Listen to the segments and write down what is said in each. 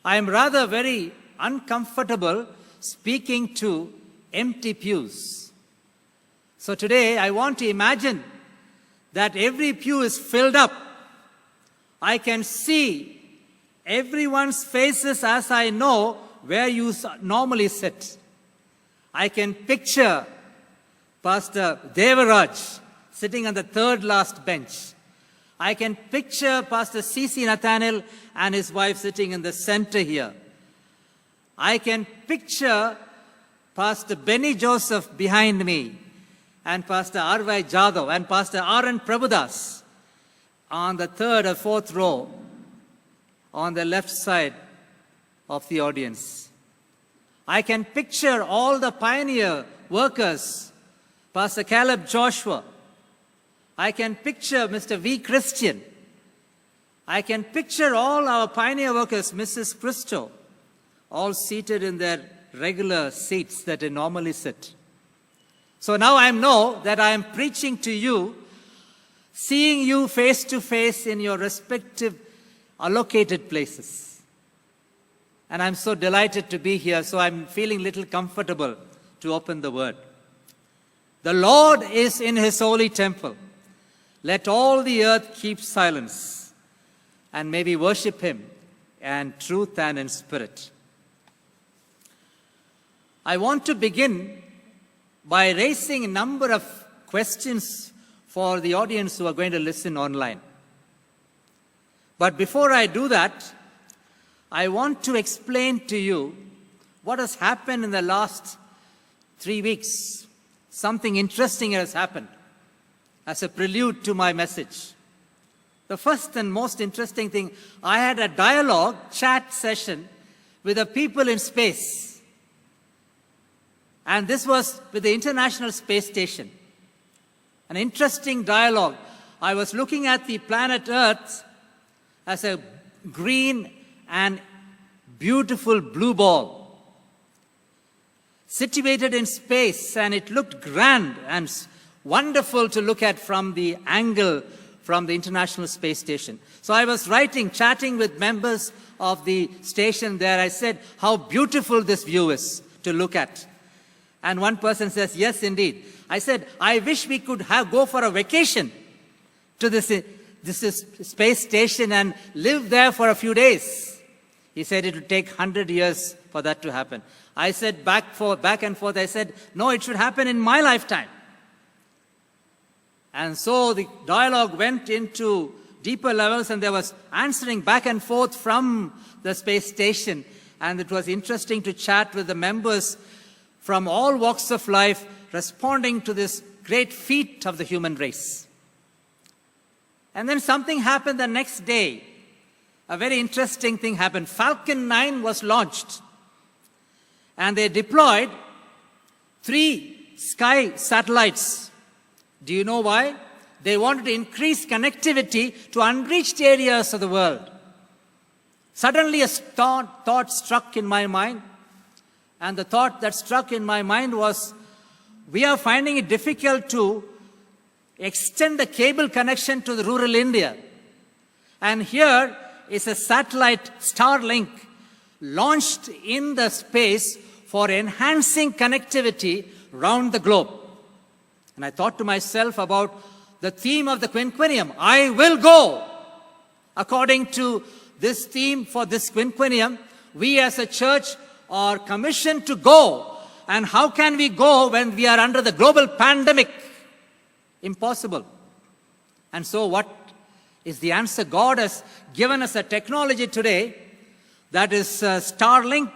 I am rather very uncomfortable speaking to empty pews. So today I want to imagine that every pew is filled up. I can see everyone's faces as I know where you normally sit. I can picture Pastor Devaraj sitting on the third last bench. I can picture Pastor C.C. Nathaniel and his wife sitting in the center here. I can picture Pastor Benny Joseph behind me and Pastor R.Y. Jadhav and Pastor R.N. Prabhudas on the third or fourth row on the left side of the audience. I can picture all the pioneer workers, Pastor Caleb Joshua. I can picture Mr. V. Christian. I can picture all our pioneer workers, Mrs. Christo, all seated in their regular seats that they normally sit. So now I know that I am preaching to you, seeing you face to face in your respective allocated places. And I'm so delighted to be here, so I'm feeling a little comfortable to open the word. The Lord is in his holy temple. Let all the earth keep silence, and may we worship him in truth and in spirit. I want to begin by raising a number of questions for the audience who are going to listen online. But before I do that, I want to explain to you what has happened in the last 3 weeks. Something interesting has happened as a prelude to my message. The first and most interesting thing, I had a dialogue, chat session with the people in space. And this was with the International Space Station. An interesting dialogue. I was looking at the planet Earth as a green and beautiful blue ball, situated in space, and it looked grand and wonderful to look at from the angle from the International Space Station. So I was chatting with members of the station there. I said, how beautiful this view is to look at. And one person says, yes, indeed. I said, I wish we could go for a vacation to this space station and live there for a few days. He said it would take 100 years for that to happen. I said back and forth, I said, no, it should happen in my lifetime. And so the dialogue went into deeper levels, and there was answering back and forth from the space station. And it was interesting to chat with the members from all walks of life, responding to this great feat of the human race. And then something happened the next day. A very interesting thing happened. Falcon 9 was launched, and they deployed 3 sky satellites. Do you know why? They wanted to increase connectivity to unreached areas of the world. Suddenly a thought struck in my mind, and the thought that struck in my mind was, we are finding it difficult to extend the cable connection to the rural India. And here is a satellite, Starlink, launched in the space for enhancing connectivity around the globe. And I thought to myself about the theme of the quinquennium, I will go. According to this theme for this quinquennium, we as a church are commissioned to go. And how can we go when we are under the global pandemic? Impossible. And so what is the answer? God has given us a technology today that is Starlink,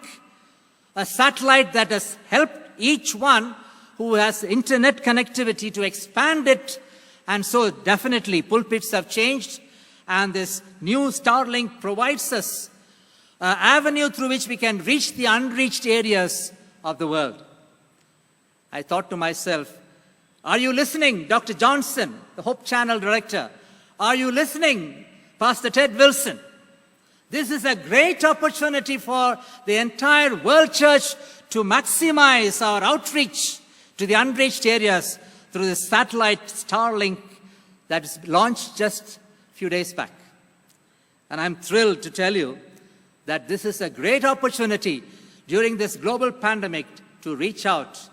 a satellite that has helped each one who has internet connectivity to expand it. And so definitely pulpits have changed, and this new Starlink provides us an avenue through which we can reach the unreached areas of the world. I thought to myself, are you listening, Dr. Johnson, the Hope Channel director? Are you listening, Pastor Ted Wilson? This is a great opportunity for the entire world church to maximize our outreach to the unreached areas through the satellite Starlink that is launched just a few days back. And I'm thrilled to tell you that this is a great opportunity during this global pandemic to reach out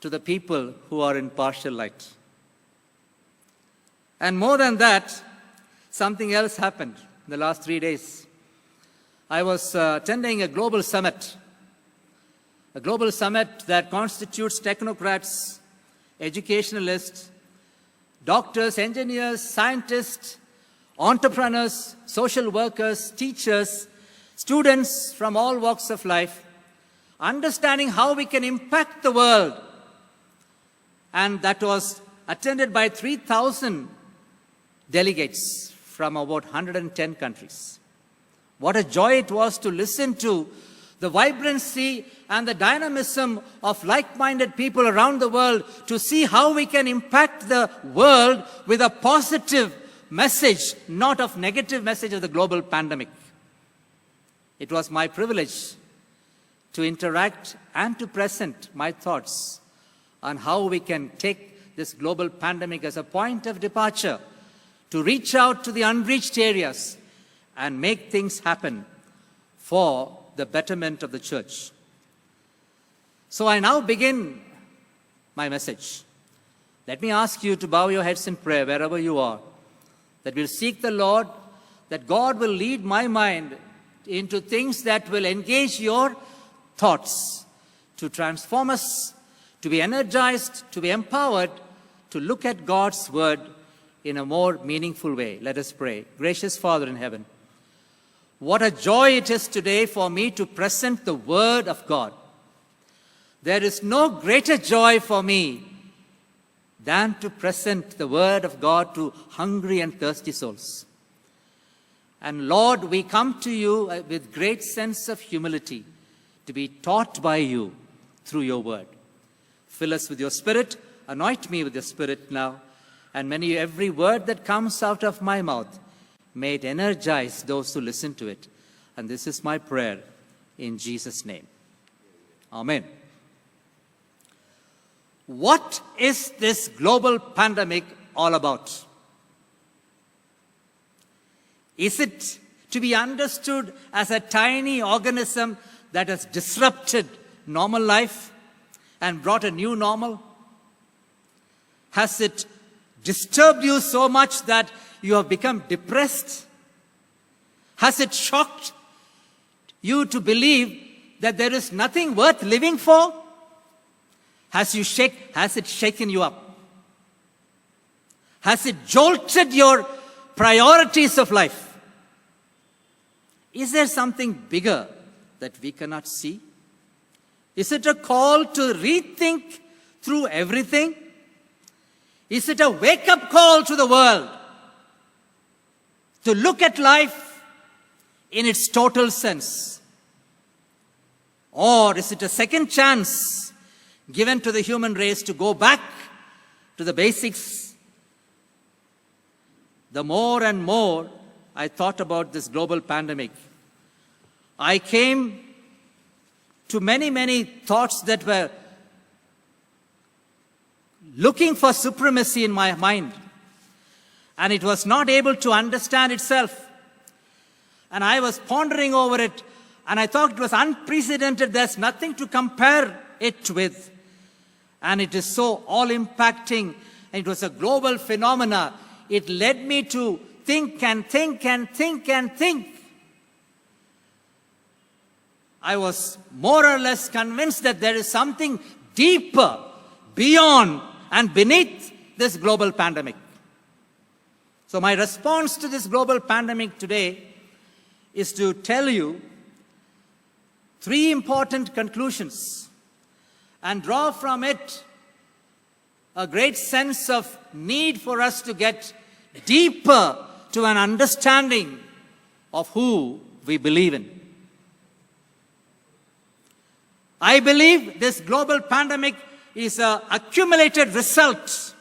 to the people who are in partial light. And more than that, something else happened in the last 3 days. I was attending a global summit that constitutes technocrats, educationalists, doctors, engineers, scientists, entrepreneurs, social workers, teachers, students from all walks of life, understanding how we can impact the world. And that was attended by 3,000 delegates from about 110 countries. What a joy it was to listen to the vibrancy and the dynamism of like-minded people around the world, to see how we can impact the world with a positive message, not of negative message of the global pandemic. It was my privilege to interact and to present my thoughts on how we can take this global pandemic as a point of departure to reach out to the unreached areas and make things happen for the betterment of the church. So I now begin my message. Let me ask you to bow your heads in prayer wherever you are, that we'll seek the Lord, that God will lead my mind into things that will engage your thoughts, to transform us, to be energized, to be empowered, to look at God's word in a more meaningful way. Let us pray. Gracious Father in heaven, what a joy it is today for me to present the word of God. There is no greater joy for me than to present the word of God to hungry and thirsty souls. And Lord, we come to you with great sense of humility to be taught by you through your word. Fill us with your Spirit, anoint me with your Spirit now, and may every word that comes out of my mouth, may it energize those who listen to it. And this is my prayer in Jesus' name. Amen. What is this global pandemic all about? Is it to be understood as a tiny organism that has disrupted normal life and brought a new normal? Has it disturbed you so much that you have become depressed? Has it shocked you to believe that there is nothing worth living for? Has it shaken you up? Has it jolted your priorities of life? Is there something bigger that we cannot see? Is it a call to rethink through everything? Is it a wake-up call to the world to look at life in its total sense? Or is it a second chance given to the human race to go back to the basics? The more and more I thought about this global pandemic, I came to many thoughts that were looking for supremacy in my mind. And it was not able to understand itself. And I was pondering over it, and I thought it was unprecedented. There's nothing to compare it with. And it is so all-impacting. And it was a global phenomena. It led me to think and think and think and think. I was more or less convinced that there is something deeper, beyond and beneath this global pandemic. So my response to this global pandemic today is to tell you 3 important conclusions and draw from it a great sense of need for us to get deeper to an understanding of who we believe in. I believe this global pandemic is an accumulated result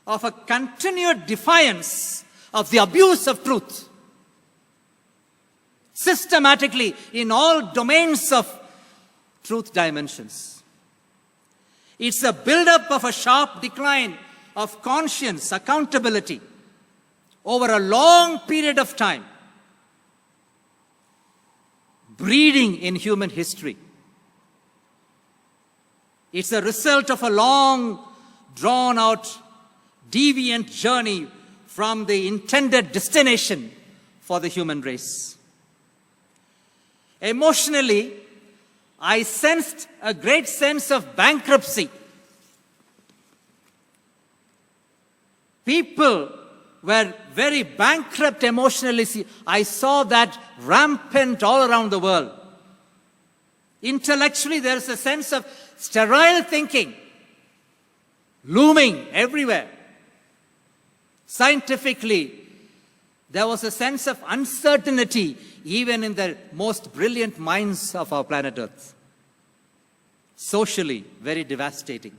of a continued defiance of the abuse of truth, systematically in all domains of truth dimensions. It's a build-up of a sharp decline of conscience, accountability over a long period of time. breeding in human history. It's a result of a long, drawn-out, deviant journey from the intended destination for the human race. Emotionally, I sensed a great sense of bankruptcy. People were very bankrupt emotionally. I saw that rampant all around the world. Intellectually, there is a sense of sterile thinking looming everywhere. Scientifically, there was a sense of uncertainty even in the most brilliant minds of our planet Earth. Socially, very devastating.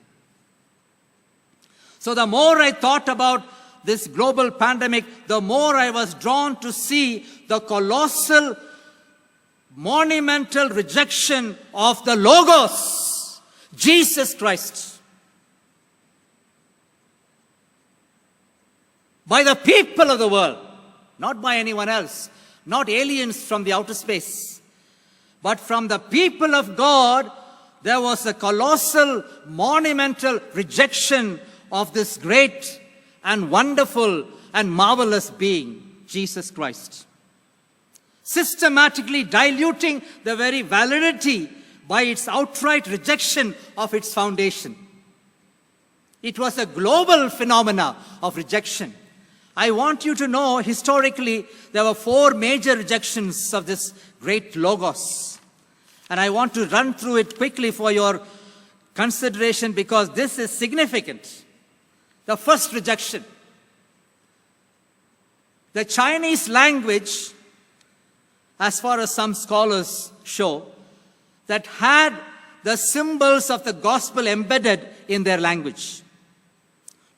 So the more I thought about this global pandemic, the more I was drawn to see the colossal, monumental rejection of the Logos, Jesus Christ, by the people of the world, not by anyone else, not aliens from the outer space, but from the people of God. There was a colossal, monumental rejection of this great and wonderful and marvelous being, Jesus Christ, systematically diluting the very validity by its outright rejection of its foundation. It was a global phenomena of rejection. I want you to know, historically, there were 4 major rejections of this great Logos. And I want to run through it quickly for your consideration because this is significant. The first rejection. The Chinese language, as far as some scholars show, that had the symbols of the gospel embedded in their language,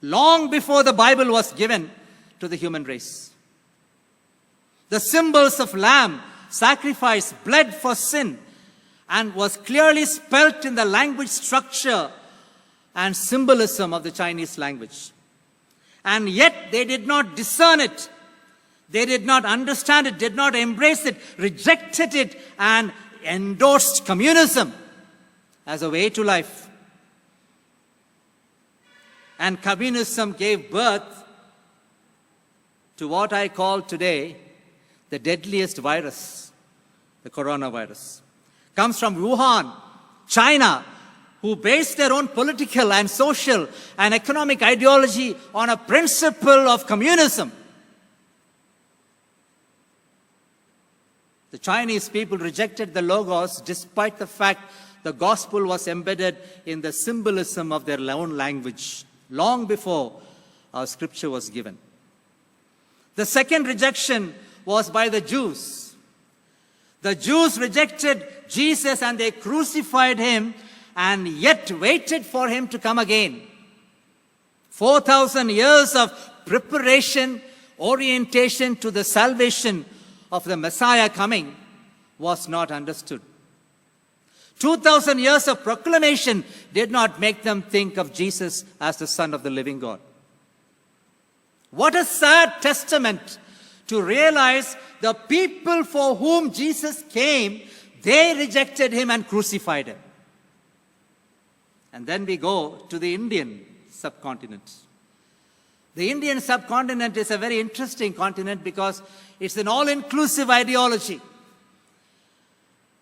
long before the Bible was given to the human race. The symbols of lamb, sacrifice, bled for sin, and was clearly spelt in the language structure and symbolism of the Chinese language. And yet they did not discern it. They did not understand it, did not embrace it, rejected it, and endorsed communism as a way to life. And communism gave birth to what I call today the deadliest virus, the coronavirus. Comes from Wuhan, China, who based their own political and social and economic ideology on a principle of communism. The Chinese people rejected the Logos despite the fact the gospel was embedded in the symbolism of their own language, long before our scripture was given. The second rejection was by the Jews. The Jews rejected Jesus and they crucified him and yet waited for him to come again. 4,000 years of preparation, orientation to the salvation of the Messiah coming was not understood. 2,000 years of proclamation did not make them think of Jesus as the Son of the living God. What a sad testament to realize the people for whom Jesus came, they rejected him and crucified him. And then we go to the Indian subcontinent. The Indian subcontinent is a very interesting continent because it's an all-inclusive ideology.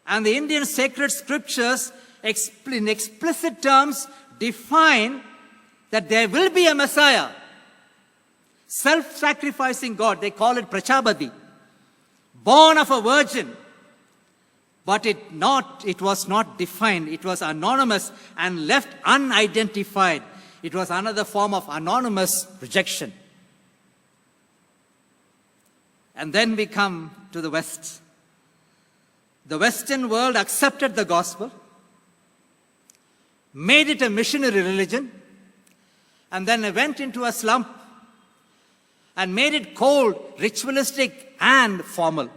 And the Indian sacred scriptures in explicit terms define that there will be a Messiah. Self-sacrificing God, they call it Prajapati, born of a virgin. But it was not defined, it was anonymous and left unidentified. It was another form of anonymous rejection. And then we come to the West. The Western world accepted the gospel, made it a missionary religion, and then went into a slump and made it cold, ritualistic, and formal.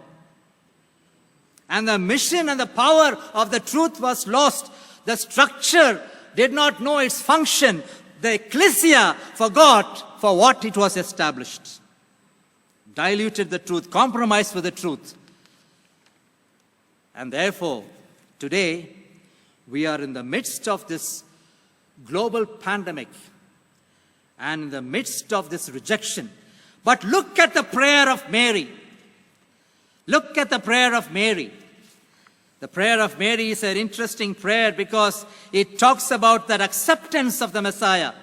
And the mission and the power of the truth was lost. The structure did not know its function. The ecclesia forgot for what it was established. Diluted the truth, compromised with the truth. And therefore, today, we are in the midst of this global pandemic and in the midst of this rejection. But look at the prayer of Mary. Look at the prayer of Mary. The prayer of Mary is an interesting prayer because it talks about that acceptance of the Messiah.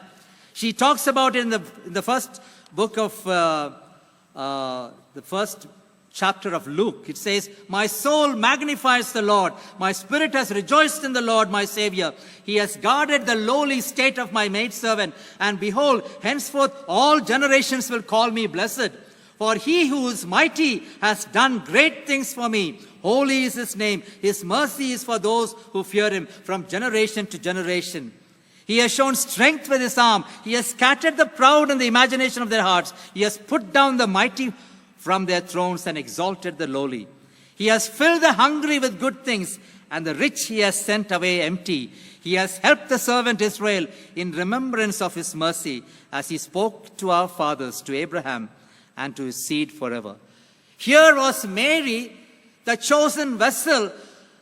She talks about it in the first book of the first chapter of Luke. It says, "My soul magnifies the Lord. My spirit has rejoiced in the Lord, my Savior. He has guarded the lowly state of my maidservant. And behold, henceforth all generations will call me blessed. For he who is mighty has done great things for me. Holy is his name. His mercy is for those who fear him from generation to generation. He has shown strength with his arm. He has scattered the proud in the imagination of their hearts. He has put down the mighty from their thrones and exalted the lowly. He has filled the hungry with good things, and the rich he has sent away empty. He has helped the servant Israel in remembrance of his mercy, as he spoke to our fathers, to Abraham, and to his seed forever." Here was Mary, the chosen vessel,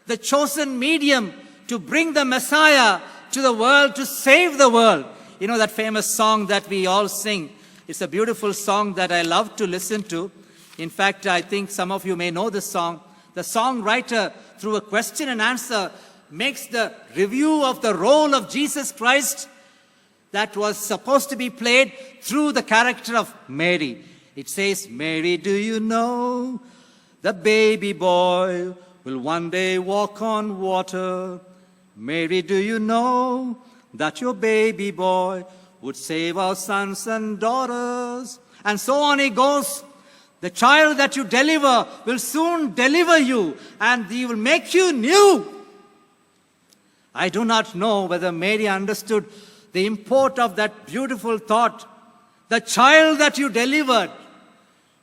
the chosen medium to bring the Messiah to the world, to save the world. You know that famous song that we all sing. It's a beautiful song that I love to listen to. In fact, I think some of you may know this song. The songwriter, through a question and answer, makes the review of the role of Jesus Christ that was supposed to be played through the character of Mary. It says, "Mary, do you know the baby boy will one day walk on water? Mary, do you know that your baby boy would save our sons and daughters?" And so on he goes. "The child that you deliver will soon deliver you, and he will make you new." I do not know whether Mary understood the import of that beautiful thought. The child that you delivered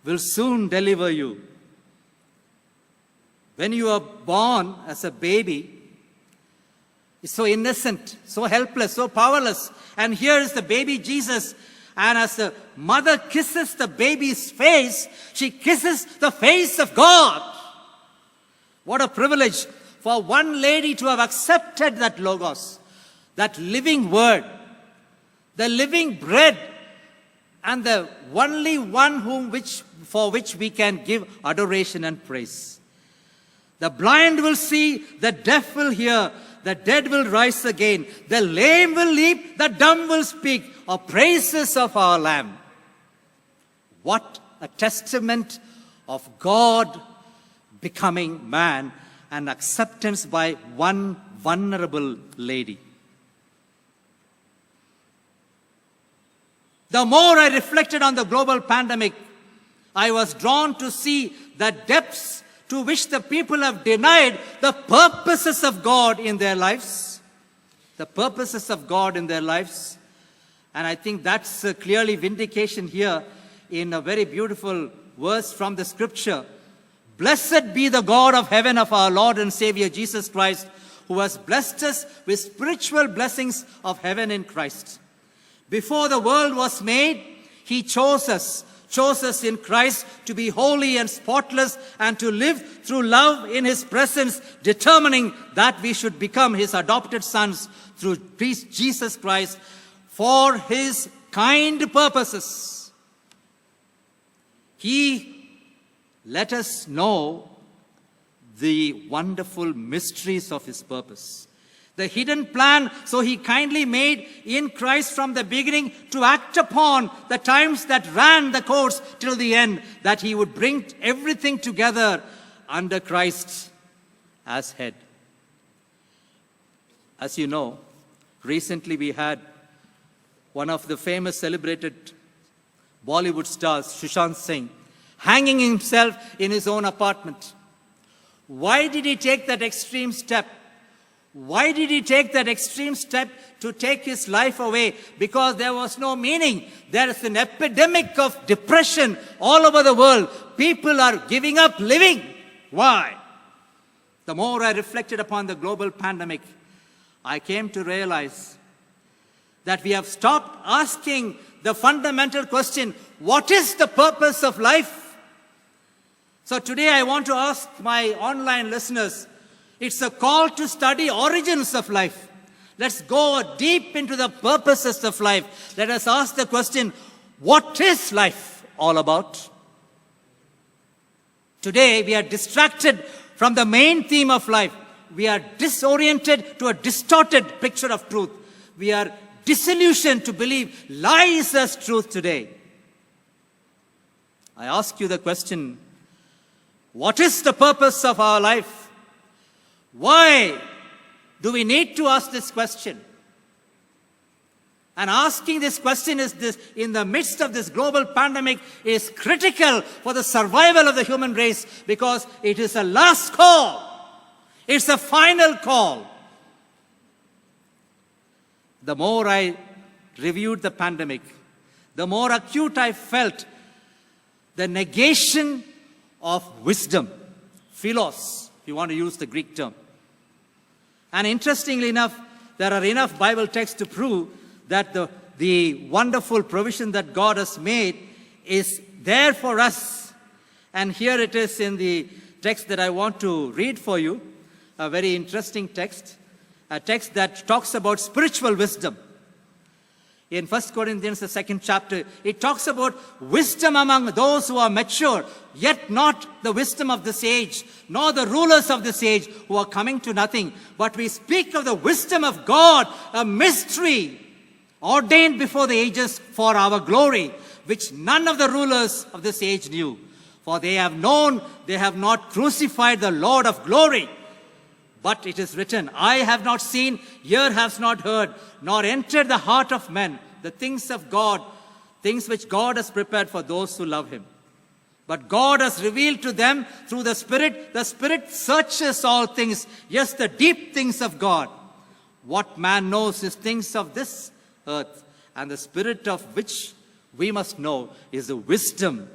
will soon deliver you. When you are born as a baby, it's so innocent, so helpless, so powerless. And here is the baby Jesus. And as the mother kisses the baby's face, she kisses the face of God. What a privilege for one lady to have accepted that Logos, that living word, the living bread, and the only one for which we can give adoration and praise. The blind will see, the deaf will hear, the dead will rise again, the lame will leap, the dumb will speak, of praises of our Lamb. What a testament of God becoming man and acceptance by one vulnerable lady. The more I reflected on the global pandemic, I was drawn to see the depths to which the people have denied the purposes of God in their lives. The purposes of God in their lives. And I think that's clearly vindication here in a very beautiful verse from the scripture. "Blessed be the God of heaven of our Lord and Savior Jesus Christ, who has blessed us with spiritual blessings of heaven in Christ. Before the world was made, he chose us in Christ to be holy and spotless and to live through love in his presence, determining that we should become his adopted sons through Jesus Christ for his kind purposes. He let us know the wonderful mysteries of his purpose. The hidden plan, so he kindly made in Christ from the beginning to act upon the times that ran the course till the end, that he would bring everything together under Christ as head. As you know, recently we had one of the famous celebrated Bollywood stars, Sushant Singh, hanging himself in his own apartment. Why did he take that extreme step? Why did he take that extreme step to take his life away? Because there was no meaning. There is an epidemic of depression all over the world. People are giving up living. Why? The more I reflected upon the global pandemic, I came to realize that we have stopped asking the fundamental question, what is the purpose of life? So today I want to ask my online listeners, It's a call to study origins of life. Let's go deep into the purposes of life. Let us ask the question, what is life all about? Today, we are distracted from the main theme of life. We are disoriented to a distorted picture of truth. We are disillusioned to believe lies as truth today. I ask you the question, what is the purpose of our life? Why do we need to ask this question? And asking this question is this, in the midst of this global pandemic, is critical for the survival of the human race because it is a last call. It's a final call. The more I reviewed the pandemic, the more acute I felt the negation of wisdom, philos, if you want to use the Greek term. And interestingly enough, there are enough Bible texts to prove that the wonderful provision that God has made is there for us. And here it is in the text that I want to read for you, a very interesting text, a text that talks about spiritual wisdom. In 1 Corinthians, the 2nd chapter, it talks about wisdom among those who are mature, yet not the wisdom of this age, nor the rulers of this age who are coming to nothing. But we speak of the wisdom of God, a mystery ordained before the ages for our glory, which none of the rulers of this age knew. For they have known, they have not crucified the Lord of glory. But it is written, I have not seen, ear has not heard, nor entered the heart of men, the things of God, things which God has prepared for those who love him. But God has revealed to them through the Spirit. The Spirit searches all things, yes, the deep things of God. What man knows is things of this earth, and the Spirit of which we must know is the wisdom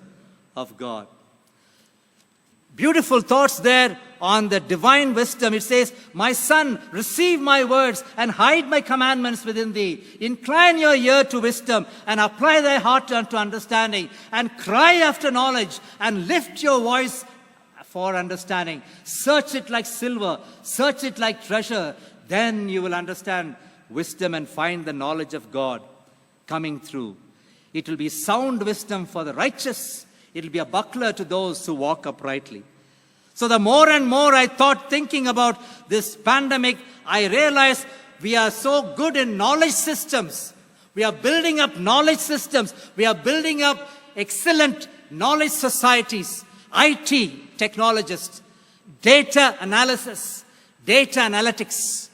of God. Beautiful thoughts there on the divine wisdom. It says, my son, receive my words and hide my commandments within thee. Incline your ear to wisdom and apply thy heart unto understanding, and cry after knowledge and lift your voice for understanding. Search it like silver, search it like treasure. Then you will understand wisdom and find the knowledge of God coming through. It will be sound wisdom for the righteous. It will be a buckler to those who walk uprightly. So the more and more I thought, thinking about this pandemic, I realized we are so good in knowledge systems. We are building up knowledge systems. We are building up excellent knowledge societies, IT technologists, data analysis, data analytics.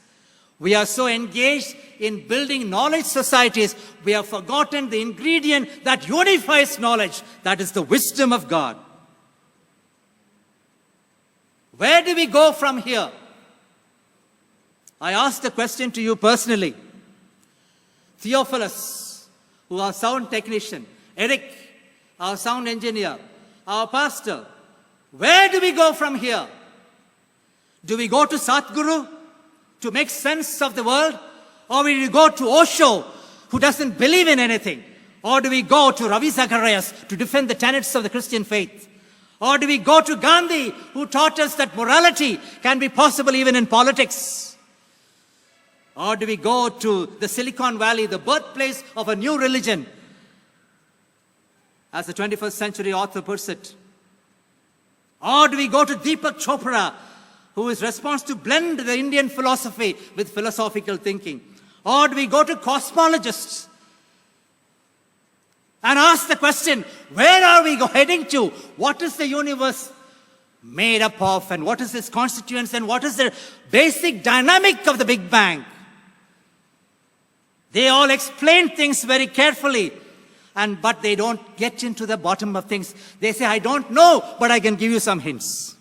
We are so engaged in building knowledge societies, we have forgotten the ingredient that unifies knowledge. That is the wisdom of God. Where do we go from here? I ask the question to you personally. Theophilus, who is our sound technician, Eric, our sound engineer, our pastor, where do we go from here? Do we go to Satguru to make sense of the world? Or will we go to Osho, who doesn't believe in anything? Or do we go to Ravi Zacharias to defend the tenets of the Christian faith? Or do we go to Gandhi, who taught us that morality can be possible even in politics? Or do we go to the Silicon Valley, the birthplace of a new religion, as the 21st century author puts it? Or do we go to Deepak Chopra, who is responsible to blend the Indian philosophy with philosophical thinking? Or do we go to cosmologists and ask the question, where are we heading to? What is the universe made up of, and what is its constituents, and what is the basic dynamic of the Big Bang? They all explain things very carefully, but they don't get into the bottom of things. They say, I don't know, but I can give you some hints.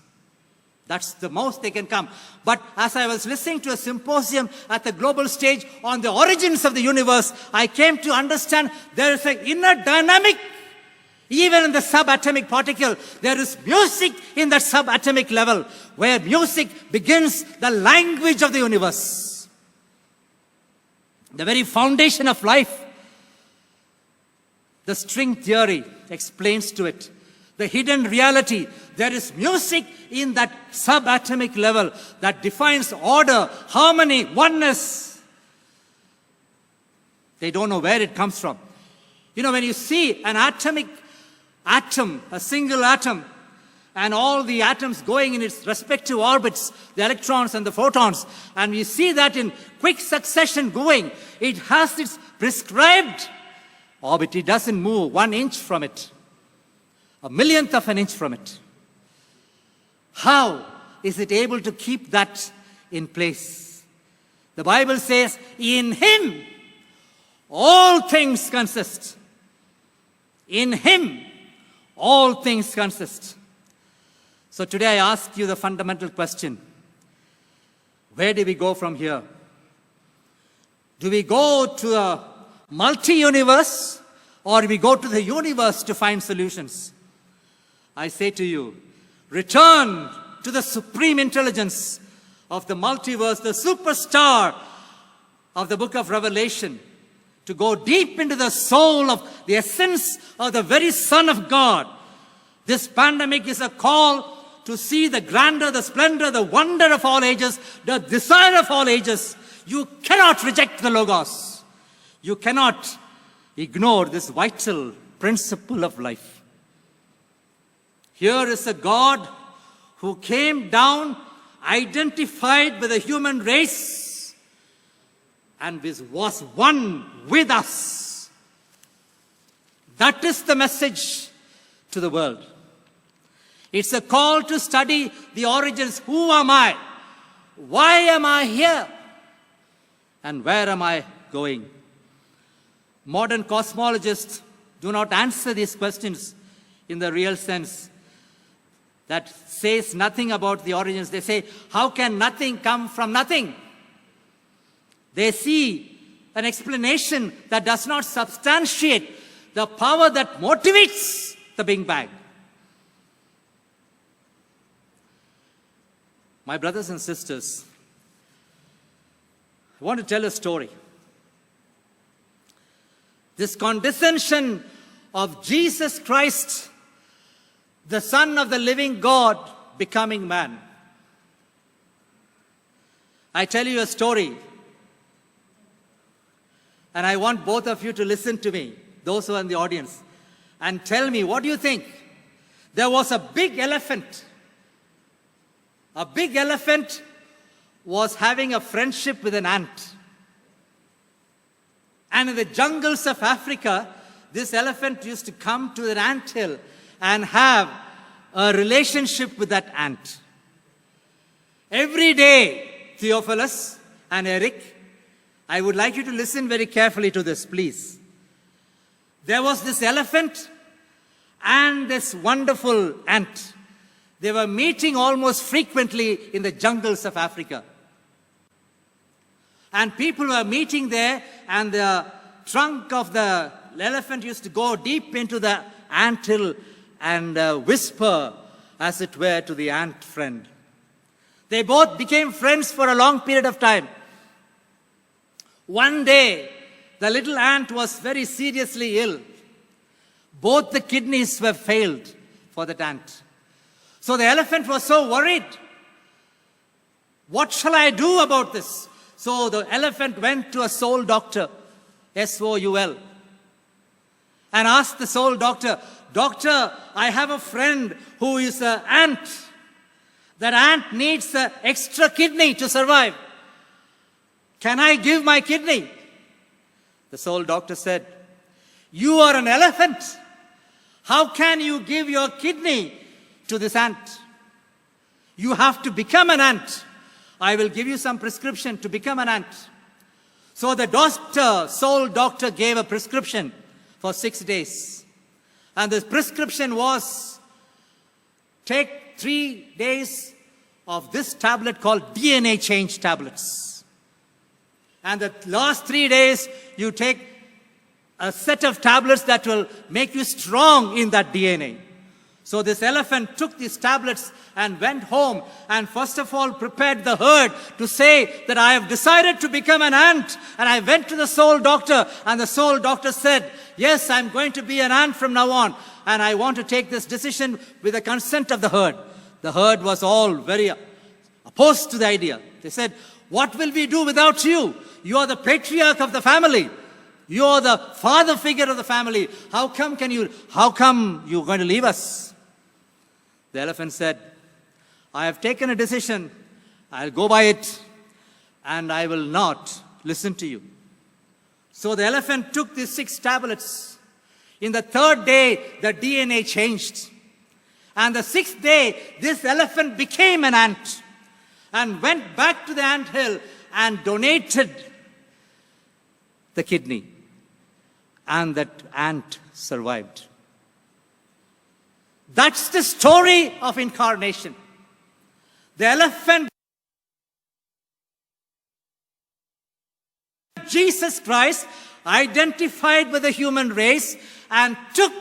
That's the most they can come. But as I was listening to a symposium at the global stage on the origins of the universe, I came to understand there is an inner dynamic. Even in the subatomic particle, there is music in that subatomic level, where music begins the language of the universe. The very foundation of life. The string theory explains to it. the hidden reality. There is music in that subatomic level that defines order, harmony, oneness. They don't know where it comes from. You know, when you see an atomic atom, a single atom, and all the atoms going in its respective orbits, the electrons and the photons, and we see that in quick succession going, it has its prescribed orbit. It doesn't move 1 inch from it, a millionth of an inch from it. How is it able to keep that in place? The Bible says, in Him all things consist. In Him all things consist. So today I ask you the fundamental question. Where do we go from here? Do we go to a multi-universe, or do we go to the universe to find solutions? I say to you, return to the supreme intelligence of the multiverse, the superstar of the book of Revelation, to go deep into the soul of the essence of the very Son of God. This pandemic is a call to see the grandeur, the splendor, the wonder of all ages, the desire of all ages. You cannot reject the Logos. You cannot ignore this vital principle of life. Here is a God who came down, identified with the human race, and was one with us. That is the message to the world. It's a call to study the origins. Who am I? Why am I here? And where am I going? Modern cosmologists do not answer these questions in the real sense. That says nothing about the origins. They say, how can nothing come from nothing? They see an explanation that does not substantiate the power that motivates the Big Bang. My brothers and sisters, I want to tell a story. This condescension of Jesus Christ, the Son of the living God, becoming man. I tell you a story, and I want both of you to listen to me, those who are in the audience, and tell me, what do you think? There was a big elephant. A big elephant was having a friendship with an ant. And in the jungles of Africa, this elephant used to come to an anthill and have a relationship with that ant. Every day, Theophilus and Eric, I would like you to listen very carefully to this, please. There was this elephant and this wonderful ant. They were meeting almost frequently in the jungles of Africa. And people were meeting there, and the trunk of the elephant used to go deep into the anthill and whisper, as it were, to the ant friend. They both became friends for a long period of time. One day, the little ant was very seriously ill. Both the kidneys were failed for that ant. So the elephant was so worried. What shall I do about this? So the elephant went to a soul doctor, S-O-U-L, and asked the soul doctor, Doctor, I have a friend who is an ant. That ant needs an extra kidney to survive. Can I give my kidney? The soul doctor said, you are an elephant. How can you give your kidney to this ant? You have to become an ant. I will give you some prescription to become an ant. So the doctor, soul doctor, gave a prescription for 6 days. And the prescription was, take 3 days of this tablet called DNA change tablets. And the last 3 days, you take a set of tablets that will make you strong in that DNA. So this elephant took these tablets and went home and first of all prepared the herd to say that I have decided to become an ant. And I went to the soul doctor, and the soul doctor said, yes, I'm going to be an ant from now on, and I want to take this decision with the consent of the herd. The herd was all very opposed to the idea. They said, what will we do without you? You are the patriarch of the family. You are the father figure of the family. How come you're going to leave us? The elephant said, I have taken a decision. I'll go by it, and I will not listen to you. So the elephant took these 6 tablets. In the 3rd day, the DNA changed. And the 6th day, this elephant became an ant and went back to the anthill and donated the kidney. And that ant survived. That's the story of incarnation. The elephant, Jesus Christ, identified with the human race and took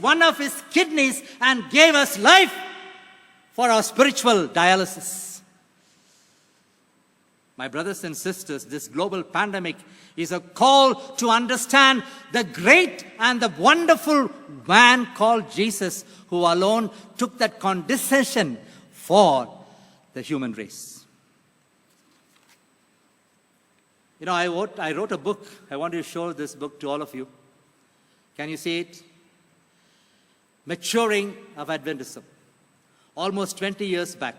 one of his kidneys and gave us life for our spiritual dialysis. My brothers and sisters, this global pandemic is a call to understand the great and the wonderful man called Jesus, who alone took that condescension for the human race. You know, I wrote a book. I want to show this book to all of you. Can you see it? Maturing of Adventism. Almost 20 years back.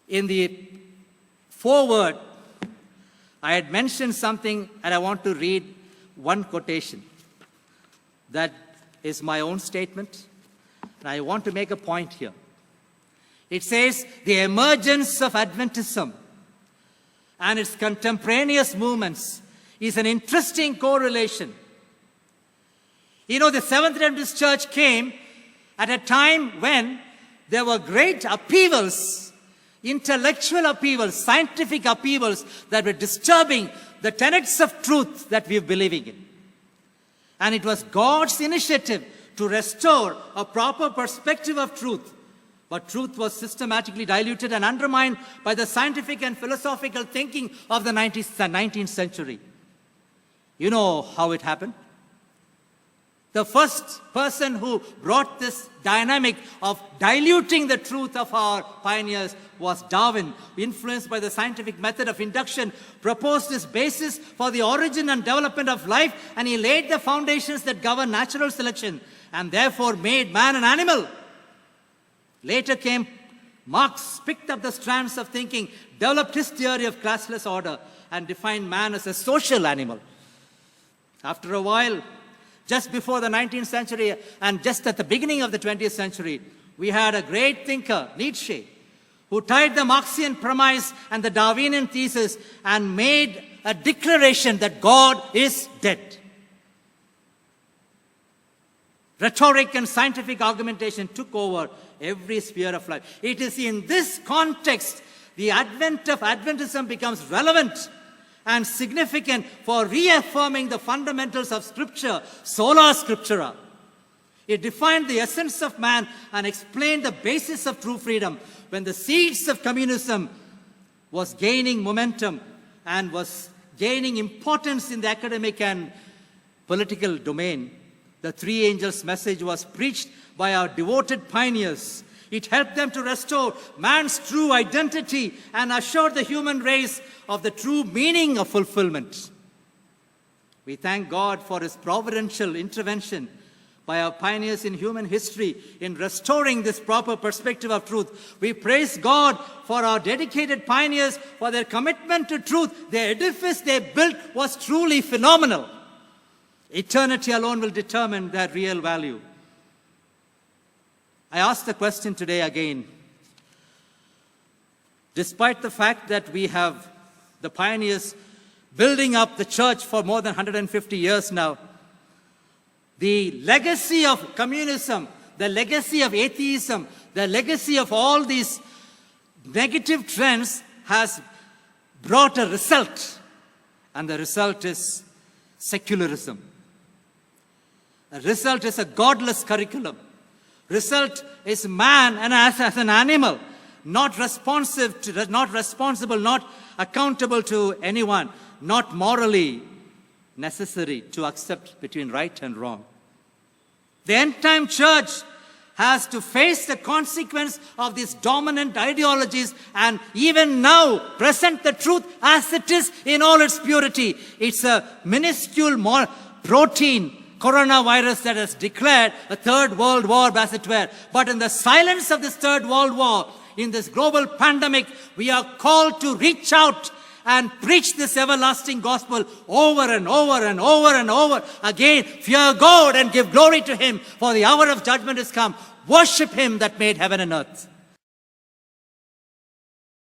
In the foreword, I had mentioned something, and I want to read one quotation. That is my own statement, and I want to make a point here. It says, the emergence of Adventism and its contemporaneous movements is an interesting correlation. You know, the Seventh-day Adventist Church came at a time when there were great upheavals, intellectual upheavals, scientific upheavals that were disturbing the tenets of truth that we are believing in. And it was God's initiative to restore a proper perspective of truth. But truth was systematically diluted and undermined by the scientific and philosophical thinking of the 19th century. You know how it happened? The first person who brought this dynamic of diluting the truth of our pioneers was Darwin, influenced by the scientific method of induction, proposed this basis for the origin and development of life, and he laid the foundations that govern natural selection, and therefore made man an animal. Later came Marx, picked up the strands of thinking, developed his theory of classless order, and defined man as a social animal. After a while, just before the 19th century and just at the beginning of the 20th century, we had a great thinker, Nietzsche, who tied the Marxian premise and the Darwinian thesis and made a declaration that God is dead. Rhetoric and scientific argumentation took over every sphere of life. It is in this context the advent of Adventism becomes relevant and significant for reaffirming the fundamentals of Scripture, sola scriptura. It defined the essence of man and explained the basis of true freedom. When the seeds of communism was gaining momentum and was gaining importance in the academic and political domain, the three angels' message was preached by our devoted pioneers. It helped them to restore man's true identity and assure the human race of the true meaning of fulfillment. We thank God for His providential intervention by our pioneers in human history in restoring this proper perspective of truth. We praise God for our dedicated pioneers for their commitment to truth. The edifice they built was truly phenomenal. Eternity alone will determine their real value. I ask the question today again. Despite the fact that we have the pioneers building up the church for more than 150 years now, the legacy of communism, the legacy of atheism, the legacy of all these negative trends has brought a result. And the result is secularism. The result is a godless curriculum, Result is man and as an animal, not responsible, not accountable to anyone, not morally necessary to accept between right and wrong. The end-time church has to face the consequence of these dominant ideologies and even now present the truth as it is in all its purity. It's a minuscule protein coronavirus that has declared a third world war, as it were. But in the silence of this third world war, in this global pandemic, we are called to reach out and preach this everlasting gospel over and over and over and over again. Fear God and give glory to Him, for the hour of judgment is come. Worship Him that made heaven and earth.